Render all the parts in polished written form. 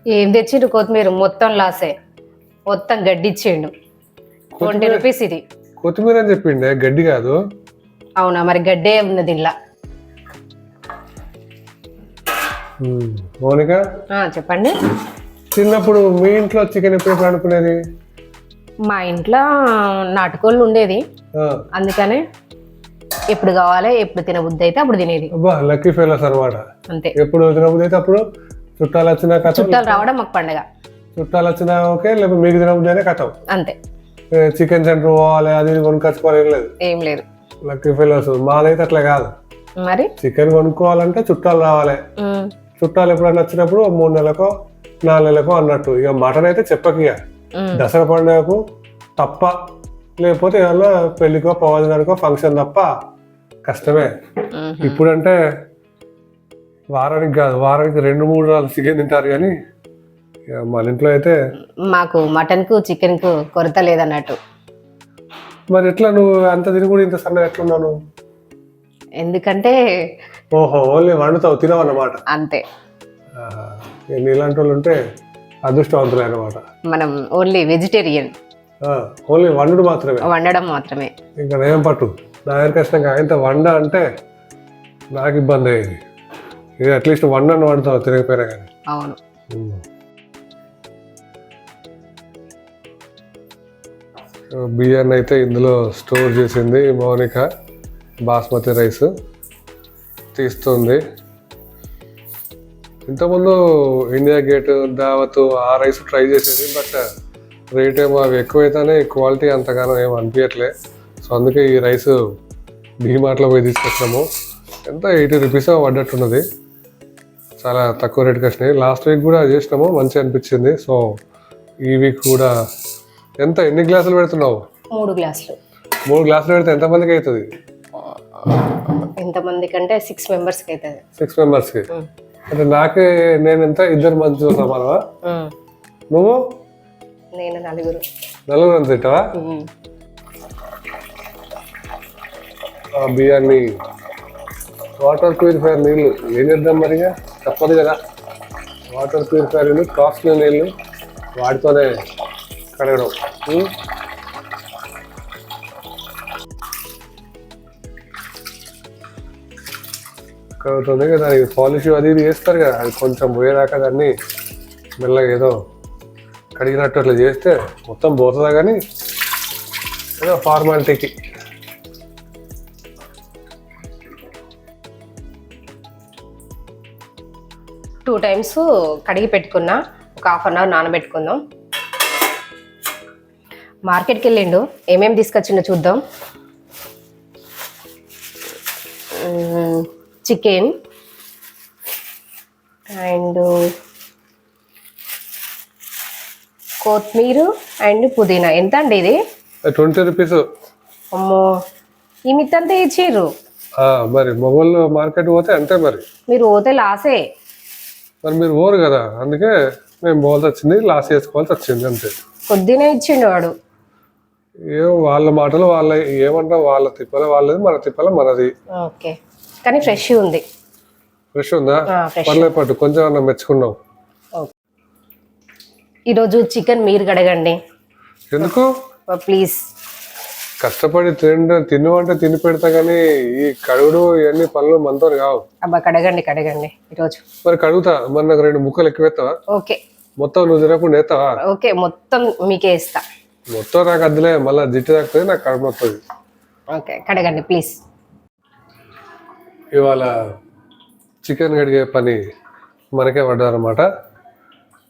ఏం తెచ్చిండు కొత్తిమీర మొత్తం లాసే, మొత్తం గడ్డిచ్చిండు. 20 రూపీస్ ఇది. కొత్తిమీర అని చెప్పిండే, గడ్డి కాదు. అవునా, మరి గడ్డే ఉన్నది ఇలా. మౌనిక చెప్పండి. చిన్నప్పుడు మీ ఇంట్లో చికెన్ ఎప్పుడు అనుకునేది? మా ఇంట్లో నాటుకోళ్ళు ఉండేది, అందుకనే ఎప్పుడు కావాలి ఎప్పుడు తినబుద్ధి అయితే అప్పుడు తినేది. లక్కీ ఫెలోస్ అనమాట. అంతే, ఎప్పుడు తినబుద్ధి అయితే అప్పుడు. చుట్టాలు వచ్చినా కథ, చుట్టాలు రావడం మాకు పండగ. చుట్టాలు వచ్చినా ఓకే, లేకపోతే మీకు తినబుద్ధి అయినా కథం. అంతే. చికెన్ సెంటర్ పోవాలి, అది కొనుక్కొచ్చుకోవాలి, ఏం లేదు. Lucky fellows. మాదైతే అట్లా కాదు. మరి చికెన్ కొనుక్కోవాలంటే చుట్టాలు రావాలి. చుట్టాలు ఎప్పుడైనా వచ్చినప్పుడు 3 నెలలకో 4 నెలలకో అన్నట్టు. ఇక మటన్ అయితే చెప్పక, దసరా పండుగకు తప్ప, లేకపోతే ఏమన్నా పెళ్లికో పవజనానికో ఫంక్షన్ తప్ప కష్టమే. ఇప్పుడంటే వారానికి కాదు, వారానికి 2-3 రోజులు చికెన్ తింటారు. కానీ మన ఇంట్లో అయితే మాకు మటన్ కు చికెన్ కు కొరత లేదన్నట్టు. మరి ఎట్లా నువ్వు అంత తిని కూడా ఇంత సన్న ఎట్లున్నాను? ఎందుకంటే ఓహో, ఓన్లీ వండుతావు, తినవన్నమాట. అంతే. ఇలాంటి వాళ్ళు ఉంటే అదృష్టవంతులే అనమాట. మనం ఓన్లీ వెజిటేరియన్, ఓన్లీ వండుడు మాత్రమే, వండడం మాత్రమే. ఇంకా నేను పట్టు నా దగ్గర కష్టంగా ఇంత వండ అంటే నాకు ఇబ్బంది అయ్యేది. ఇది అట్లీస్ట్ వండని వండుతావు తినకపోయినా కానీ. అవును. బియ్యాన్ని అయితే ఇందులో స్టోర్ చేసింది మౌనిక. బాస్మతి రైస్ తీస్తుంది. ఇంతకుముందు ఇండియా గేట్, దావత్ ఆ రైస్ ట్రై చేసేది, బట్ రేట్ ఏమో అవి ఎక్కువైతేనే క్వాలిటీ అంతగానో ఏమో అనిపించట్లే. సో అందుకే ఈ రైస్ డీమార్ట్లో పోయి తీసుకొచ్చాము. ఎంత 80 రూపీస్ పడ్డట్టున్నది. చాలా తక్కువ రేట్కి వచ్చినాయి. లాస్ట్ వీక్ కూడా చేసినాము, మంచిగా అనిపించింది. సో ఈ వీక్ కూడా ఎన్ని గ్లాసులు పెడుతున్నావు? 3 గ్లాసులు. 3 గ్లాసులు పెడితే ఎంతమందికి అవుతుంది? ఎంతమందికి అంటే 6 మెంబర్స్కి అవుతుంది. 6 మెంబర్స్కి అంటే నాకే నేను ఎంత 2 మంది సమానమా? నువ్వు? నేను 4. 4 అంత తింటావా? ఆ బియ్యాన్ని వాటర్ ప్యూరిఫైర్ నీళ్ళు ఏం చేద్దాం మరిగా, తప్పదు కదా. వాటర్ ప్యూరిఫైర్ నీళ్ళు, కాస్ట్లీ నీళ్ళు, వాటితోనే కడగడం. కడుగుతుంది కదా, దానికి పాలిష్ అది ఇది చేస్తారు కదా, అది కొంచెం పోయేదాకా దాన్ని మెల్లగా ఏదో కడిగినట్టు అట్లా చేస్తే మొత్తం పోతుందా, కానీ ఏదో ఫార్మాలిటీకి. టూ టైమ్స్ కడిగి పెట్టుకున్నా, ఒక హాఫ్ అన్ అవర్ నానబెట్టుకుందాం. మార్కెట్కి వెళ్ళిండు, ఏమేమి తీసుకొచ్చిండో చూద్దాం. చికెన్ అండ్ కొత్తిమీర అండ్ పుదీనా. ఎంత అండి ఇది? 20 రూపీస్. అమ్మో, ఈ మిత్తంతా ఇచ్చిర్రు. మరి మొబైల్ మార్కెట్ పోతే అంతే. మరి మీరు పోతే లాసే. మరి మీరు పోరు కదా, అందుకే మేము పోవాల్సి వచ్చింది, లాస్ చేసుకోవాల్సి వచ్చింది అంతే. కొద్దినే ఇచ్చిండు వాడు. వాళ్ళ మాటలు వాళ్ళ, ఏమంటాం, వాళ్ళ తిప్పల వాళ్ళది, మన తిప్పల మనది. ఓకే, కానీ ఫ్రెష్ ఉంది. ఫ్రెష్ ఉందా? పర్లేదు పట్టు, కొంచెం అన్న మెచ్చుకున్నావు. ఈరోజు చికెన్ మీరు కడగండి. ఎందుకు? ప్లీజ్. కష్టపడి తిను అంటే తిని పెడతా, కానీ ఈ కడుగుడు ఇవన్నీ పనులు మనతో కావు. అబ్బా, కడగండి ఈరోజు. మరి కడుగుతా, మరి నాకు 2 ముక్కలు ఎక్కువ ఎత్తావా? ఓకే. మొత్తం నువ్వు తినకుండా ఎత్తావా? ఓకే, మొత్తం మీకే ఇస్తా. మొత్తం నాకు అద్దులే, మళ్ళీ జిట్టు తాకుతుంది, నాకు కడుపు వస్తుంది. ఓకే, కడగండి ప్లీజ్. ఇవాళ చికెన్ కడిగే పని మనకే పడ్డారన్నమాట.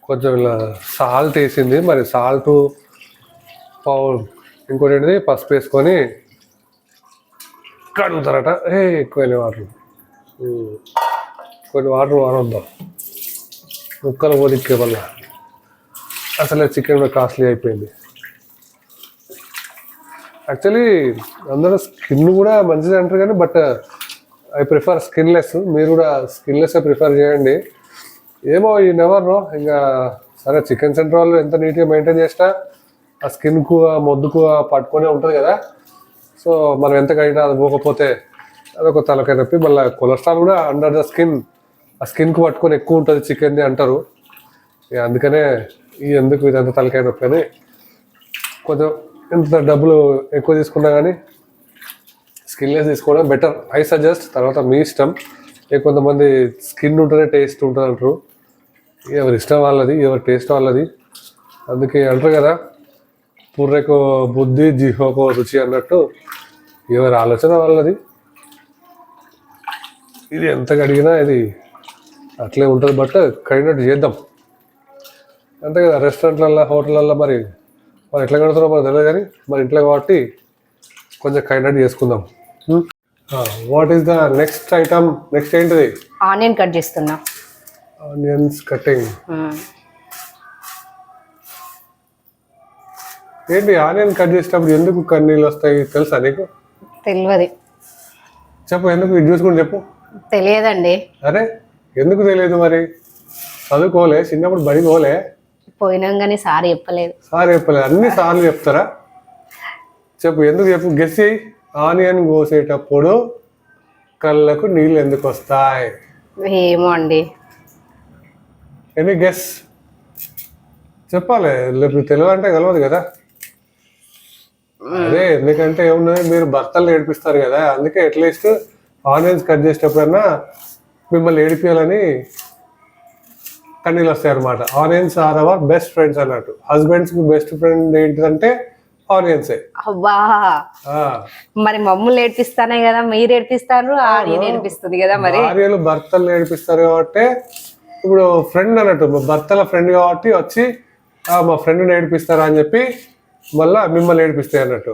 కొంచెం ఇలా సాల్ట్ వేసింది, మరి సాల్ట్ ఇంకోటి ఏంటిది పసుపు వేసుకొని కడుగుతారట. ఎక్కువైన వాటర్, కొన్ని వాటర్ వాడొద్దాం, ముక్కలు పోదిక్కే వల్ల. అసలే చికెన్ కూడా కాస్ట్లీ అయిపోయింది. యాక్చువల్లీ అందరూ స్కిన్ కూడా మంచిది అంటారు, కానీ బట్ ఐ ప్రిఫర్ స్కిన్లెస్. మీరు కూడా స్కిన్లెస్ ప్రిఫర్ చేయండి. ఏమో ఈ నెవర్ నో. ఇంకా సరే, చికెన్ సెంటర్ వాళ్ళు ఎంత నీట్గా మెయింటైన్ చేసినా ఆ స్కిన్కు, ఆ మొద్దుకు పట్టుకొనే ఉంటుంది కదా. సో మనం ఎంత కడిగినా అది పోకపోతే అదొక తలకాయ నొప్పి. మళ్ళీ కొలెస్ట్రాల్ కూడా అండర్ ద స్కిన్, ఆ స్కిన్కు పట్టుకొని ఎక్కువ ఉంటుంది చికెన్ని అంటారు. అందుకనే ఎందుకు ఇదంతా తలకాయ నొప్పి అని కొంచెం ఎంత డబ్బులు ఎక్కువ తీసుకున్నా కానీ స్కిన్లెస్ తీసుకోవడం బెటర్. I suggest. తర్వాత మీ ఇష్టం. కొంతమంది స్కిన్ ఉంటేనే టేస్ట్ ఉంటుంది అంటారు. ఎవరి ఇష్టం వాళ్ళది, ఎవరి టేస్ట్ వాళ్ళది. అందుకే అంటారు కదా, పుర్రెకో బుద్ధి జిహోకో రుచి అన్నట్టు ఎవరి ఆలోచన వాళ్ళది. ఇది ఎంత కడిగినా ఇది అట్లే ఉంటుంది. బట్ కడిగినట్టు చేద్దాం అంతే కదా. రెస్టారెంట్లల్లో హోటళ్ళల్లో మరి ఎట్లా కడుతున్నారో మనకు తెలియదు కానీ మరి ఇంట్లో కాబట్టి కొంచెం కడిగినట్టు చేసుకుందాం. What is the next item? Next ఏంటిది? ఆనియన్ కట్ చేస్తున్నా. Onions cutting. ఏంటి ఆనియన్ కట్ చేసేటప్పుడు ఎందుకు కన్నీళ్ళు వస్తాయి తెలుసా నీకు? తెలియదు. చెప్పు, ఎందుకు ఇది చూసుకుని చెప్పు. తెలియదండి. అరే ఎందుకు తెలియదు మరి? చదువుకోలే, చిన్నప్పుడు బడి పోలే? పోయినాం కానీ సార్ చెప్పలేదు. సార్ చెప్పలేదు, అన్ని సార్లు చెప్తారా? చెప్పు, ఎందుకు చెప్పు, గెస్ చేయి. ఆనియన్ కోసేటప్పుడు కళ్ళకు నీళ్ళు ఎందుకు వస్తాయి? ఏమో అండి. Any guess? చెప్పాలి, లేకపోతే తెలియదంటే కలవదు కదా. అదే ఎందుకంటే ఏమున్నది, మీరు భర్తలు ఏడిపిస్తారు కదా, అందుకే అట్లీస్ట్ ఆనియన్స్ కట్ చేసేటప్పుడన్నా మిమ్మల్ని ఏడిపించాలని కన్నీళ్ళు వస్తాయి అనమాట. Onions are our best friends అన్నట్టు. హస్బెండ్స్ కి బెస్ట్ ఫ్రెండ్ ఏంటిదంటే ఆనియన్సే. అబ్బా, మరి మమ్మల్ని ఏడిపిస్తానే కదా మీరు ఏడిపిస్తారు, ఆర్యన్ ఏడిపిస్తుంది కదా. మరి భార్యలు భర్తలు ఏడిపిస్తారు కాబట్టి ఇప్పుడు ఫ్రెండ్ అన్నట్టు, భర్తల ఫ్రెండ్ కాబట్టి వచ్చి మా ఫ్రెండ్ని ఏడిపిస్తారా అని చెప్పి మళ్ళా మిమ్మల్ని ఏడిపిస్తాయి అన్నట్టు.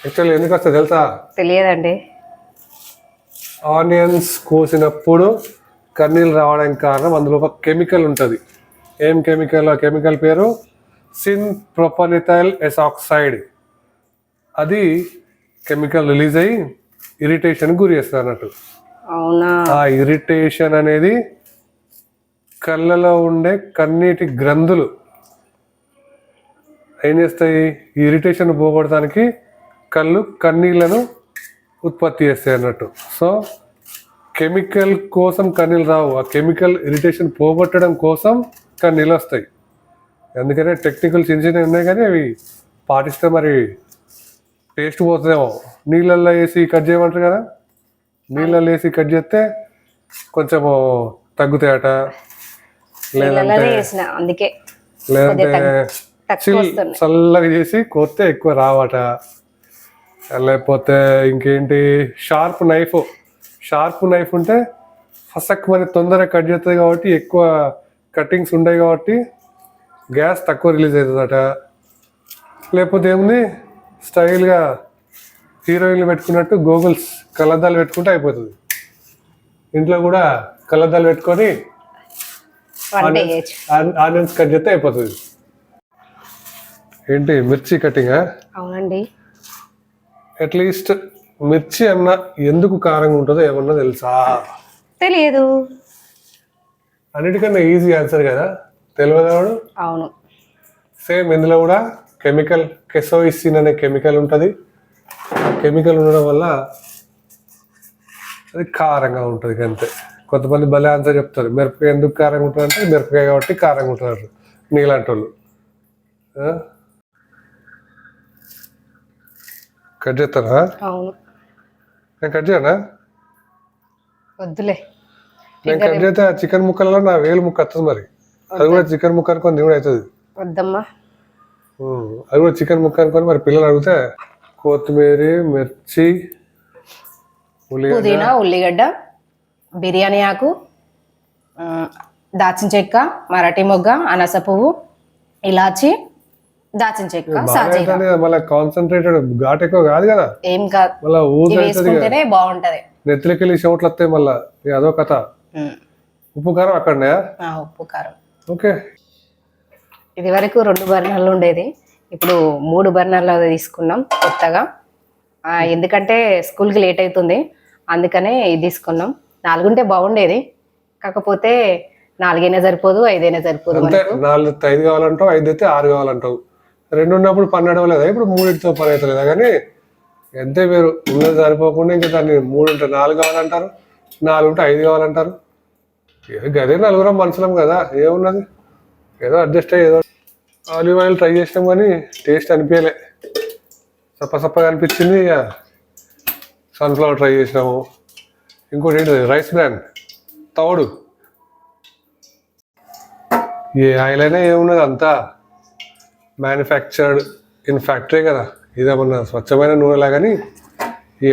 యాక్చువల్లీ ఎందుకు వస్తుంది తెలుసా? తెలియదండి. ఆనియన్స్ కోసినప్పుడు కన్నీళ్ళు రావడానికి కారణం అందులో ఒక కెమికల్ ఉంటుంది. ఏం కెమికల్? ఆ కెమికల్ పేరు సిన్-ప్రొపనిథైల్ ఎసాక్సైడ్. అది కెమికల్ రిలీజ్ అయ్యి ఇరిటేషన్ గురి చేస్తుంది అన్నట్టు. అవునా? ఆ ఇరిటేషన్ అనేది కళ్ళలో ఉండే కన్నీటి గ్రంథులు ఏం చేస్తాయి? ఇరిటేషన్ పోగొట్టడానికి కన్నీళ్లను ఉత్పత్తి చేస్తాయి అన్నట్టు. సో కెమికల్ కోసం కన్నీళ్ళు రావు, ఆ కెమికల్ ఇరిటేషన్ పోగొట్టడం కోసం కన్నీళ్ళు వస్తాయి. అందుకనే టెక్నికల్ చిన్న చిన్నవి ఉన్నాయి కానీ అవి పాటిస్తే మరి టేస్ట్ పోతుందేమో. నీళ్ళల్లో వేసి కట్ చేయమంటారు కదా, నీళ్ళల్లో వేసి కట్ చేస్తే కొంచెము తగ్గుతాయట. లేదంటే చల్లగా చేసి కోస్తే ఎక్కువ రావట. లేకపోతే ఇంకేంటి, షార్ప్ నైఫ్ ఉంటే ఫసక్ మరి తొందరగా కట్ చేస్తుంది కాబట్టి ఎక్కువ కట్టింగ్స్ ఉంటాయి కాబట్టి గ్యాస్ తక్కువ రిలీజ్ అవుతుందట. లేకపోతే ఏముంది, స్టైల్గా హీరోయిన్లు పెట్టుకున్నట్టు గోగుల్స్ కళ్ళద్దాలు పెట్టుకుంటే అయిపోతుంది. ఇంట్లో కూడా కళ్ళద్దాలు పెట్టుకొని ఆనియన్స్ కట్ చేస్తే అయిపోతుంది. ఏంటి, మిర్చి కటింగా? అవునండి. అట్లీస్ట్ మిర్చి అన్న ఎందుకు కారంగా ఉంటుందో ఏమన్నా తెలుసా? తెలియదు. అన్నిటికన్నా ఈజీ ఆన్సర్ కదా, తెలియదాడు. అవును. సేమ్ ఇందులో కూడా కెమికల్ కెసోయిసిన్ అనే కెమికల్ ఉంటుంది. కెమికల్ ఉండడం వల్ల అది కారంగా ఉంటుంది అంతే. కొంతమంది భలే ఆన్సర్ చెప్తారు, మిరపకాయ ఎందుకు కారంగా ఉంటుంది అంటే మిరపకాయ కాబట్టి కారంగా ఉంటున్నారు నీలాంటి వాళ్ళు. కట్ చేస్తారా? అవును. నేను కట్ చేయనా? వద్దులే. నేను కట్ చేస్తే చికెన్ ముక్కలలో నా వేలు ముక్క వస్తుంది. మరి అది కూడా చికెన్ ముక్క అనుకొని దేవుడు అవుతుంది. వద్దమ్మా. అది కూడా చికెన్ ముక్క అనుకొని మరి పిల్లలు అడిగితే కొత్తిమీర, మిర్చి, పుదీనా, ఉల్లిగడ్డ, బిర్యానీ ఆకు, దాచిన చెక్క, మరాఠీ మొగ్గ, అనాస పువ్వు, ఇలాచి, దాచిన చెక్క, మళ్ళీ కాన్సన్ట్రేటెడ్ ఘాట్ ఎక్కువ కాదు కదా. ఏం కాదు, మళ్ళీ వేసుకుంటేనే బాగుంటది. నెత్తిలకెళ్ళి షోట్లు వస్తాయి మళ్ళా, అదో కథ. ఉప్పు కారం అక్కడనే? ఉప్పు కారం. ఓకే. ఇది వరకు 2 బర్నర్లు ఉండేది, ఇప్పుడు 3 బర్నర్లు తీసుకున్నాం కొత్తగా. ఎందుకంటే స్కూల్కి లేట్ అవుతుంది, అందుకనే ఇది తీసుకున్నాం. 4 ఉంటే బాగుండేది, కాకపోతే 4 అయినా సరిపోదు, 5 అయినా సరిపోదు. 4 5 కావాలంటావు, 5 అయితే 6 కావాలంటావు. 2 ఉన్నప్పుడు 12 లేదా, ఇప్పుడు 3తో పని అవుతలేదా? కానీ ఎంతే మీరు ఉన్నది సరిపోకుండా ఇంకా దాన్ని 3 ఉంటే 4 కావాలంటారు, 4 ఉంటే 5 కావాలంటారు. గదే నలుగురం మనుషులం కదా, ఏమున్నది, ఏదో అడ్జస్ట్ అయ్యి ఏదో ఆలివ్ ఆయిల్ ట్రై చేసినాం కానీ టేస్ట్ అనిపించలే, సప్పగా అనిపించింది. ఇక సన్ఫ్లవర్ ట్రై చేసినాము. ఇంకోటి ఏంటి, రైస్ బ్రాన్ తౌడు. ఏ ఆయిల్ అయినా ఏమున్నది, అంతా మ్యానుఫ్యాక్చర్డ్ ఇన్ ఫ్యాక్టరీ కదా, ఇదేమన్నా స్వచ్ఛమైన నూనెలా కానీ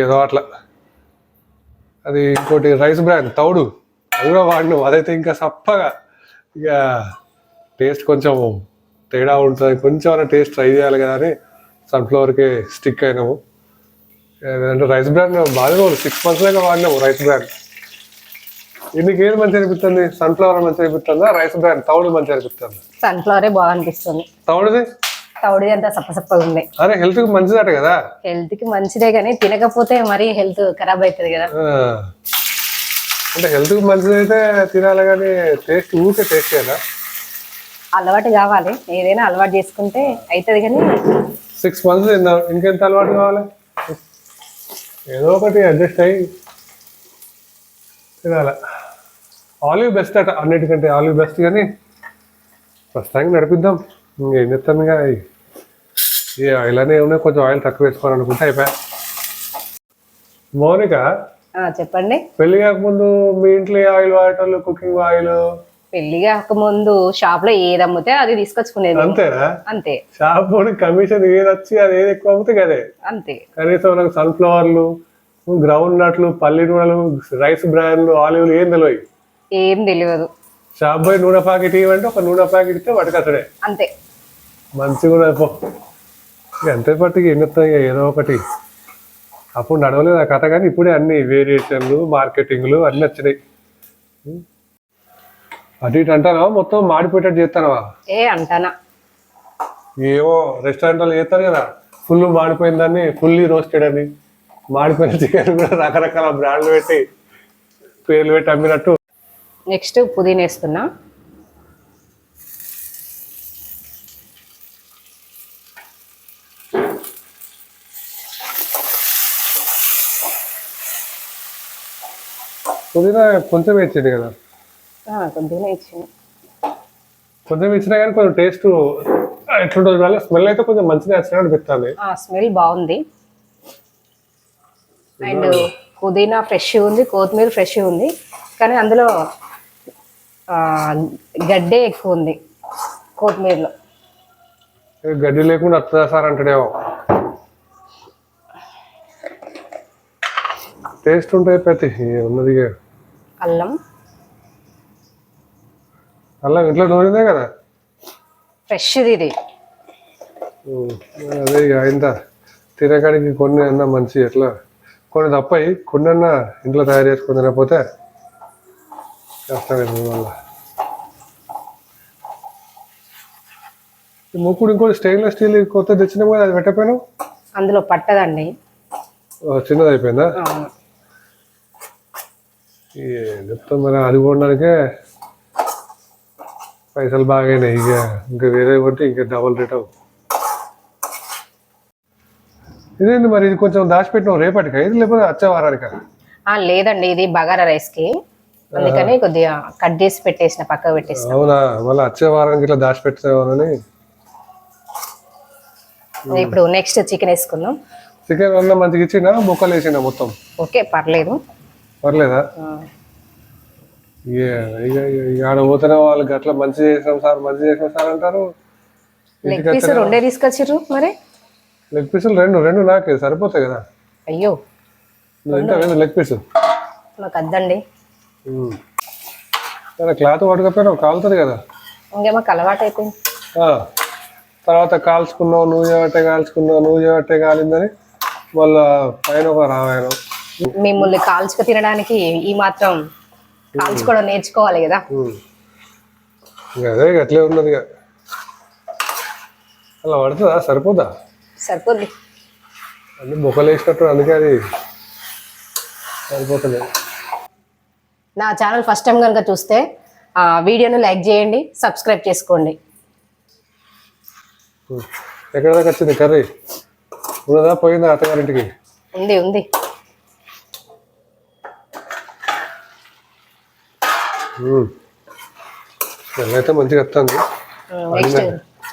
ఏదో అట్లా. అది ఇంకోటి రైస్ బ్రాన్ తౌడు, అది కూడా వాడినాం. అదైతే ఇంకా సప్పగా, ఇక టేస్ట్ కొంచెం తేడా ఉంటుంది, కొంచెం అన్న టేస్ట్ ట్రై చేయాలి కదా అని సన్ఫ్లవర్కి స్టిక్ అయినాము. అంటే రైస్ బ్రాండ్ బాగా 6 months దాకా వాడినాము రైస్ బ్రాండ్. నీకు ఏది మంచిగా అనిపిస్తుంది, సన్ఫ్లవర్ మంచిగా అనిపిస్తుందా రైస్ బ్రాండ్ తౌడు మంచిగా అనిపిస్తుంది? సన్ఫ్లవరే బాగా అనిపిస్తుంది. తౌడుది అంతా సప్పసప్పగా ఉంది. అరే హెల్త్కి మంచిదట కదా. హెల్త్కి మంచిదే కానీ తినకపోతే మరీ హెల్త్ ఖరాబ్ అవుతుంది కదా. అంటే హెల్త్కి మంచిది అయితే తినాలి కానీ టేస్ట్ ఊరికే టేస్ట్ కదా. అలవాటు కావాలి, ఏదైనా అలవాటు చేసుకుంటే అవుతుంది. కానీ 6 months తిన్నాం, ఇంకెంత అలవాటు కావాలి? ఏదో ఒకటి అడ్జస్ట్ అయ్యి తినాలి. ఆలివ్ బెస్ట్ అట, అన్నిటికంటే ఆలివ్ బెస్ట్. కానీ ప్రస్తుతానికి నడిపిద్దాం, ఇంకేం చెప్తాను. ఇక ఈ ఆయిల్ అనే ఏమన్నా కొంచెం ఆయిల్ తక్కువ వేసుకోవాలనుకుంటే అయిపోయా. మౌనిక, చెప్పండి. పెళ్లి కాకముందు మీ ఇంట్లో ఆయిల్ వాడేటోళ్ళు, కుకింగ్ ఆయిల్? పెళ్లి కాకముందు షాప్ లో ఏది అమ్మితే అది తీసుకొచ్చుకునేది. అంతేనా? అంతే. షాప్ కమిషన్ ఏది వచ్చి అది ఏది ఎక్కువ అమ్మితే కదే. అంతే. కనీసం నాకు సన్ఫ్లవర్లు, గ్రౌండ్ నట్లు, పల్లి నూనెలు, రైస్ బ్రాండ్లు, ఆలివ్లు ఏం తెలియదు. ఏం తెలియదు. షాప్ పోయి నూనె ప్యాకెట్ ఇవ్వంటే ఒక నూనె ప్యాకెట్ ఇస్తే పట్టుకత్తడే. అంతే. మంచిగా పో. అంతే పట్టుకి ఎన్నెత్తాయి ఏదో ఒకటి. అప్పుడు నడవలేదు ఆ కథ, కానీ ఇప్పుడే అన్ని వేరియేషన్లు, మార్కెటింగ్లు అన్నీ వచ్చినాయి. అటు ఇటు అంటానా, మొత్తం మాడిపోయేటట్టు చేస్తానవా? అంటానా, ఏమో రెస్టారెంట్ వాళ్ళు చేస్తారు కదా, ఫుల్ మాడిపోయిన దాన్ని ఫుల్లీ రోస్టెడ్ అని, మాడిపోయిన చికెన్ కూడా రకరకాల బ్రాండ్లు పెట్టి పేర్లు పెట్టి అమ్మినట్టు. నెక్స్ట్ పుదీనా వేస్తున్నా. పుదీనా కొంచెం ఇచ్చింది కదా. కొద్దిగా ఇచ్చింది. కొంచెం ఇచ్చినా కానీ కొంచెం టేస్ట్ ఎట్లుంటుంది వల్ల స్మెల్ అయితే కొంచెం మంచిగా వచ్చినట్టు అనిపిస్తుంది. స్మెల్ బాగుంది. అండ్ పుదీనా ఫ్రెష్ ఉంది, కొత్తిమీర ఫ్రెష్ ఉంది, కానీ అందులో గడ్డే ఎక్కువ ఉంది కొత్తిమీరలో. గడ్డి లేకుండా వస్తుందా సార్ అంటాడేమో. టేస్ట్ ఉంటాయి ప్రతి ఉన్నది. అల్లం ఇంట్లో నూనెదే కదా, ఫ్రెష్ ఇది. అదే ఇక ఇంత తినకాడికి కొన్ని అన్నా మంచి, ఎట్లా కొన్ని తప్పయి కొన్ని అన్నా ఇంట్లో తయారు చేసుకొని తినకపోతే కష్టమైంది. మళ్ళా ముక్కుడు ఇంకోటి స్టెయిన్లెస్ స్టీల్ కొత్త తెచ్చినాం కదా, అది పెట్టకపోయినావు? అందులో పట్టదండి, చిన్నది అయిపోయిందా? చెప్తాం మరి, అది కొనడానికే పైసలు బాగాయినాయి. ఇక ఇంకా వేరే కొట్టి ఇంకా డబల్ రేట్ అవు. ఇదేంటి మరి, ఇది కొంచెం దాచిపెట్టినావు రేపటికా ఇది, లేకపోతే వచ్చే వారానికా? లేదండి, ఇది బగారా రైస్ కి, అందుకని కొద్దిగా కట్ చేసి పెట్టేసిన, పక్కకు పెట్టేసిన. అవునా, మళ్ళీ వచ్చే వారానికి ఇట్లా దాచిపెట్టామని. ఇప్పుడు నెక్స్ట్ చికెన్ వేసుకుందాం. చికెన్ అన్న మంచిగా ఇచ్చిందా, బొక్కలు వేసిందా మొత్తం? ఓకే, పర్లేదు. పర్లేదా? ఆడ పోతేనే వాళ్ళకి అట్లా మంచి చేసాం సార్, మంచి చేసాం సార్ అంటారు. లెగ్ పీస్ రెండే తీసుకొచ్చిర్రు మరి. లెగ్ పీసులు రెండు నాకే సరిపోతాయి కదా. అయ్యో, లెగ్ పీసు నాకు వద్దండి. క్లాత్ పట్టుకపోయినా కాలుతుంది కదా. ఇంకేమో అలవాటు అయిపోయింది. తర్వాత కాల్చుకున్నావు, నువ్వు చేయబట్టే కాలిందని మళ్ళా పైన ఒక రామాయణం. మిమ్మల్ని కాల్చుకు తినడానికి ఈ మాత్రం కాల్చుకోవడం నేర్చుకోవాలి కదా. అదే అట్లే ఉన్నది. అలా పడుతుందా, సరిపోదా? సరిపోద్ది. అన్ని బొక్కలు వేసినట్టు, అందుకే అది సరిపోతుంది. నా ఛానల్ ఫస్ట్ టైం కనుక చూస్తే వీడియోను లైక్ చేయండి, సబ్స్క్రైబ్ చేసుకోండి. ఎక్కడ దాకా వచ్చింది కర్రీ? ఉన్నదా, పోయిందా అత్తగారింటికి? ఉంది. స్మెల్ అయితే మంచిగా వస్తుంది. నెక్స్ట్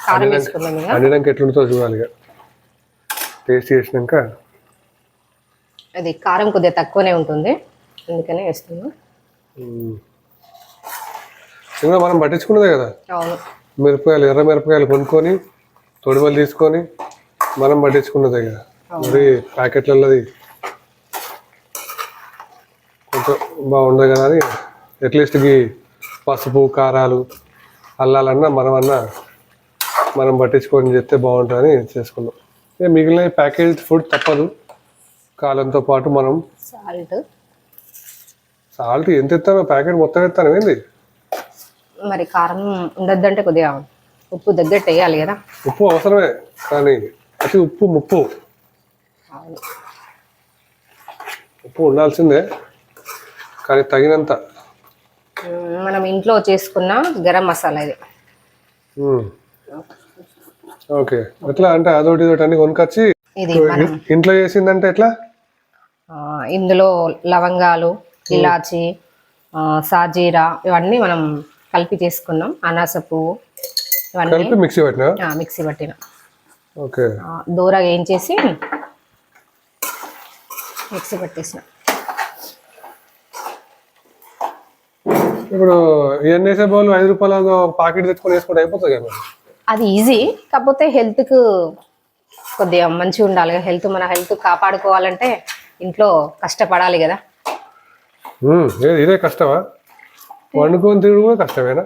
కారం వేసుకుందాం ఇక. వండినాక ఎట్లుంటుందో చూడాలి ఇక. టేస్ట్ చేసినాక అది కారం కొద్దిగా తక్కువనే ఉంటుంది, అందుకనే వేస్తున్నాం. ఇంకా మనం పట్టించుకున్నదే కదా అవును, మిరపకాయలు, ఎర్ర మిరపకాయలు కొనుక్కొని తొడిమలు తీసుకొని మనం పట్టించుకున్నదే కదా. మరి ప్యాకెట్లది కొంచెం బాగుండదు కదా అని అట్లీస్ట్ పసుపు కారాలు అల్లాలన్నా మనం పట్టించుకొని చెప్తే బాగుంటుందని చేసుకున్నాం. మిగిలిన ప్యాకేజ్ ఫుడ్ తప్పదు, కాలంతో పాటు మనం సాల్ట్ ఎంత ఎత్తానో ప్యాకెట్ మొత్తం ఎత్తాను ఏంది. మరి కారం ఉండొద్దంటే కొద్దిగా ఉప్పు దగ్గర వేయాలి కదా. ఉప్పు అవసరమే, కానీ అతి ఉప్పు ముప్పు. ఉప్పు ఉండాల్సిందే, కానీ తగినంత. మనం ఇంట్లో చేసుకున్న గరం మసాలా ఇది. ఓకే, ఎట్లా అంటే అదొకటి ఇదొకటి అన్ని కొనుకొచ్చి ఇది ఇంట్లో చేసిందంటే ఎట్లా? ఇందులో లవంగాలు, ఇలాచి, సాజీరా ఇవన్నీ మనం కలిపి చేసుకున్నాం. అనాస పువ్వు ఇవన్నీ మిక్సీ పట్టిన. ఓకే, దూరగా ఏం చేసి మిక్సీ పట్టేసిన. ఇప్పుడు ఇవన్నీ వేసే బౌల్ 5 రూపాయలు పాకెట్ తెచ్చుకొని వేసుకుంటే అయిపోతుంది కదా. అది ఈజీ, కాకపోతే హెల్త్కు కొద్దిగా మంచిగా ఉండాలి. మన హెల్త్ కాపాడుకోవాలంటే ఇంట్లో కష్టపడాలి కదా. ఇదే కష్టమా? వండుకొని తినడం కూడా కష్టమేనా?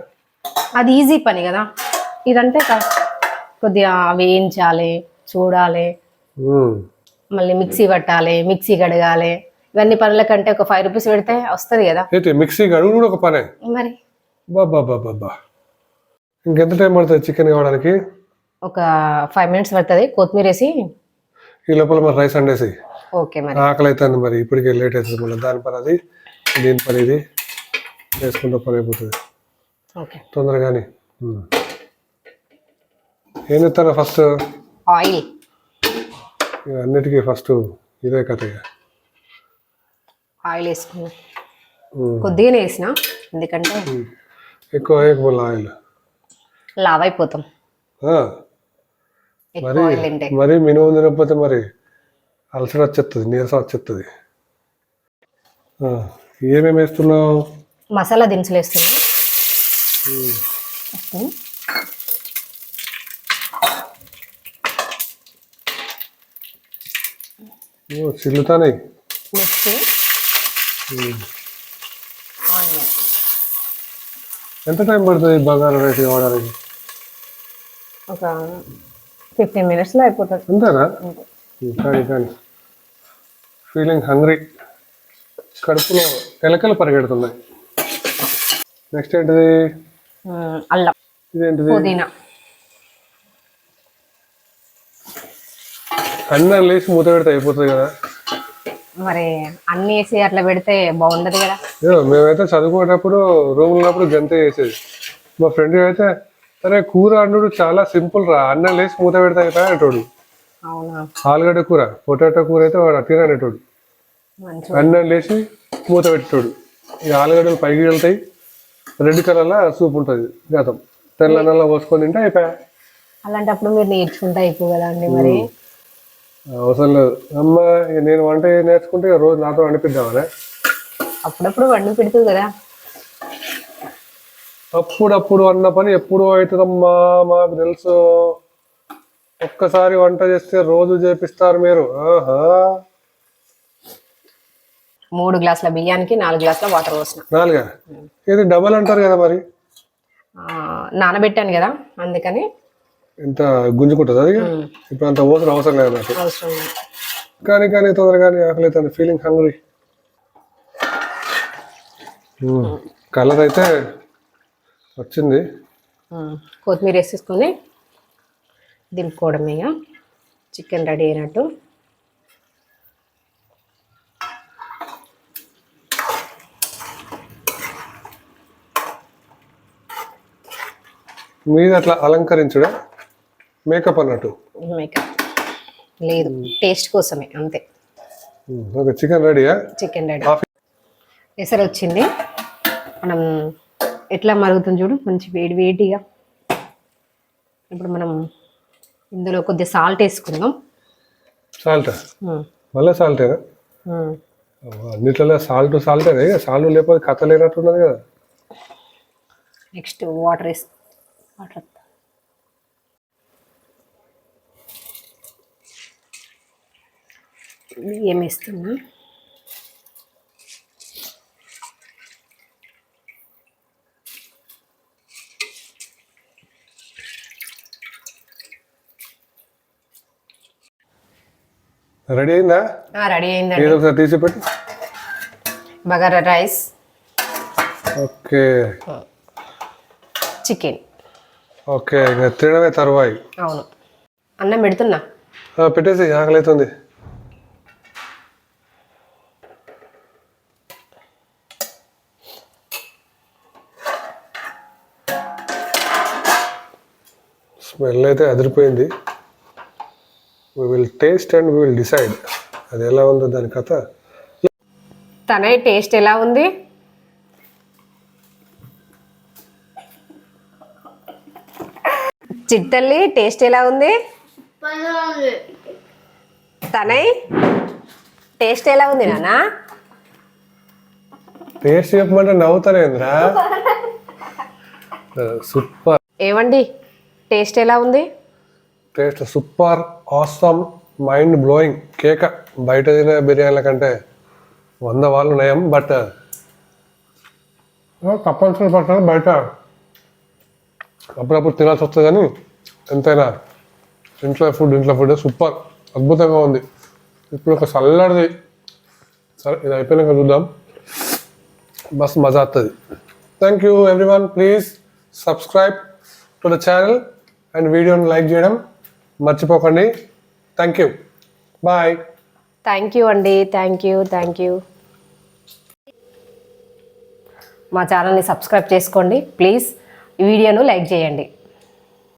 అది ఈజీ పని కదా. ఇదంటే కొద్దిగా వేయించాలి, చూడాలి, మళ్ళీ మిక్సీ పట్టాలి, మిక్సీ కడగాలి. ఇవన్నీ పనుల కంటే ఒక 5 రూపీస్ పెడితే వస్తుంది కదా. మిక్సీ కడుగు కూడా ఒక పనే మరి. బాబా ఇంకెంత టైం పడుతుంది చికెన్ కావడానికి? ఒక 5 మినిట్స్ పడుతుంది. కొత్తిమీర వేసి ఈ లోపల మరి రైస్ వండేసి. ఓకే, మరి ఆకలి అవుతుంది, మరి ఇప్పటికే లేట్ అవుతుంది. మళ్ళీ దాని పని అది, దీని పని ఇది వేసుకుంటే పని అయిపోతుంది. ఓకే, తొందరగానే. ఏం చెప్తారా ఫస్ట్? ఆయిల్. అన్నిటికీ ఫస్ట్ ఇదే కథ. ఆయిల్ వేసుకున్నా, కొద్దిగానే వేసిన, ఎందుకంటే ఎక్కువ వేయకపోలే ఆయిల్, లావ్ అయిపోతాం. మరి మినిమం తినకపోతే మరి అలసట వచ్చేస్తుంది, నీరసం వచ్చేస్తుంది. ఏమేమి వేస్తున్నావు? మసాలా దినుసులు వేస్తున్నా. చిల్లుతానే. మిర్చి, ఆనియన్. ఎంత టైం పడుతుంది బగారా రైస్ కావడానికి? ఒక 15 మినిట్స్లో అయిపోతుంది. అంతేనా? కానీ ఫీలింగ్ హంగ్రీ, కడుపులో ఎలకలు పరిగెడుతున్నాయి. నెక్స్ట్ ఏంటిది? అల్లం. ఇదేంటిది? పుదీనా. అన్నం లేచి మూత పెడితే అయిపోతుంది కదా. మరి అన్ని వేసి అట్లా పెడితే బాగుండదు కదా. మేమైతే చదువుకునేటప్పుడు రూమ్ ఉన్నప్పుడు గంతే వేసేది. మా ఫ్రెండ్ అయితే అరే కూర అండు చాలా సింపుల్ రా, అన్నం లేచి మూత పెడితే అయిపోయా అనేటోడు. అవునా? ఆలుగడ్డ కూర, పొటాటో కూర అయితే వాడు అట్టిన అనేటోడు. అన్నం లేచి మూత పెట్టేటోడు. ఈ ఆలుగడ్డలు పైకి వెళ్తాయి, రెడ్ కలర్లో సూప్ ఉంటుంది, గతం తెల్ల అన్నంలో పోసుకొని తింటే అయిపోయా. అలాంటప్పుడు మీరు నేర్చుకుంటే అయిపో కదా అండి. మరి అవసరం లేదు అమ్మ, నేను వంట నేర్చుకుంటే రోజు నాతో వండిపిద్దామనే. అప్పుడప్పుడు వండి పెడుతుంది కదా. అప్పుడప్పుడు అన్న పని ఎప్పుడు అవుతుందమ్మా, మాకు తెలుసు. ఒక్కసారి వంట చేస్తే రోజు చేపిస్తారు మీరు. 3 గ్లాసుల బియ్యానికి 4 గ్లాసుల వాటర్ పోసిన. 4? ఇది డబల్ అంటారు కదా మరి. నానబెట్టాను కదా, అందుకని ఇంత గుంజుకుంటుంది అది. ఇప్పుడు అంత ఓసర అవసరం లేదు నాకు. అవసరం లేదు. కానీ తొందరగానే ఆకలి అవుతుంది, ఫీలింగ్ హంగ్రీ. కలర్ అయితే వచ్చింది. కొత్తిమీర వేసేసుకొని దింపుకోవడం. ఇక చికెన్ రెడీ అయినట్టు. మీద అట్లా అలంకరించుడా, మేకప్ అన్నట్టు? మేకప్ లేదు, టేస్ట్ కోసమే అంతే. చికెన్ రెడీయా? Chicken ready. ఎసరు వచ్చింది. మనం ఎట్లా మరుగుతుంది చూడు, మంచి వేడి వేడిగా. ఇప్పుడు మనం ఇందులో కొద్దిగా సాల్ట్ వేసుకుందాం. సాల్ట్ మళ్ళీ సాల్టేనా? అన్నిట్లలో సాల్టేనా? సాల్ట్ లేకపోతే కథ లేనట్టున్నది కదా. నెక్స్ట్ వాటర్ వాటర్ బియ్యం వేస్తున్నా. రెడీ అయిందా? రెడీ అయిందండి. ఏదో ఒకసారి తీసి పెట్టి. Bagara rice, okay, chicken. Okay, ఇంకా తినడమే తరువాయి. అవును, అన్నం పెడుతున్నా. పెట్టేసి, ఆకలి అవుతుంది. స్మెల్ అయితే అదిరిపోయింది. we will taste and we will decide అది ఎలా ఉందో దాని కథ. తనే టేస్ట్ ఎలా ఉంది? చిట్టల్లి టేస్ట్ ఎలా ఉంది? తనయ్ టేస్ట్ ఎలా ఉంది నాన్న? టేస్ట్ చెప్పమంటే నవ్వుతానేంద్రా. సూపర్. ఏమండి టేస్ట్ ఎలా ఉంది? Taste super, awesome, mind blowing. కేక బయట తినే బిర్యానీల కంటే 100 వాళ్ళు నయం. బట్ తప్పనిసరి పట్టాలి, బయట అప్పుడప్పుడు తినాల్సి వస్తుంది. కానీ ఎంతైనా ఇంట్లో ఫుడ్ సూపర్, అద్భుతంగా ఉంది. ఇప్పుడు ఒక చల్లడిది. సరే, ఇది అయిపోయినాక చూద్దాం. బస్ మజా వస్తుంది. Thank you everyone. Please subscribe to the channel and వీడియోని లైక్ చేయడం మర్చిపోకండి. Thank you, bye. Thank you అండి, థ్యాంక్ యూ. మా ఛానల్ని సబ్స్క్రైబ్ చేసుకోండి ప్లీజ్. ఈ వీడియోను లైక్ చేయండి.